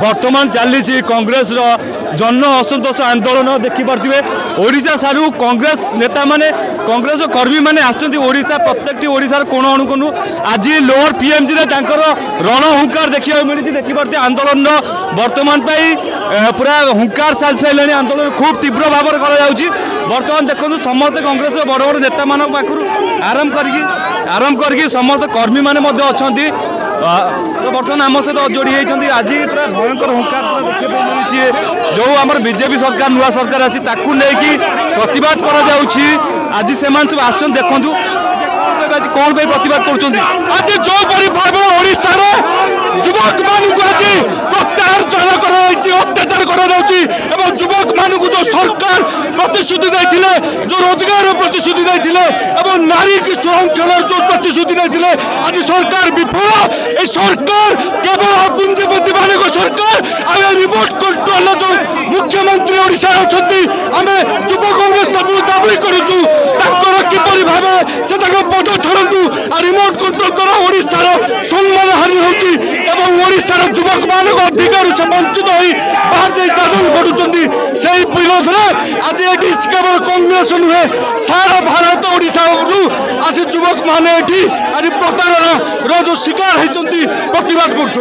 बर्तमान चली कांग्रेस जन असंतोष आंदोलन देखिपे ओडिशा सारू कांग्रेस नेता माने कांग्रेस कर्मी मैंने आशा प्रत्येक ओडार कोण अणुकोण आज लोअर पीएमजी रण हुंकार देखा मिली देखिपे आंदोलन बर्तमान पूरा हुंकार सारी सारे आंदोलन खूब तीव्र भाव में बर्तमान देखो समस्त कांग्रेस बड़ बड़ नेता मान पाखु आरंभ करके समस्त कर्मी मैंने अच्छा तो बर्तमान आम सहित जोड़ी होती आज पूरा भयंकर हुंकार देखा मिली जो आम बीजेपी सरकार नुआ सरकार अच्छी प्रतिवाद आज से सब देखु कौन प्रतिवाद कर आज जो भाव ओडार युवक मानक आज प्रत्याहार अत्याचार कर युवक मानक जो सरकार प्रतिश्रुति देते जो रोजगार प्रतिश्रुति देते नारी की सुरक्षा जो प्रतिश्रुति देते आज सरकार विफल सरकार केवल पुंजीपति मान सरकार आम रिमोट कंट्रोल जो मुख्यमंत्री ओडिशा अच्छा आम युव कांग्रेस दाबी करूँ किपरि भाव से पद छड़ू आ रिमोट कंट्रोल द्वारा ओडिशार सम्मान हानि होशार युवक मान अधिकार से वंचित हो बाहर जा दादन करुँच से विरोध में आज ये केवल कांग्रेस नुहे सारा भारत ओडिशा आसी युवक मैंने आज प्रतारणा जो शिकार होती प्रतिवाद कर।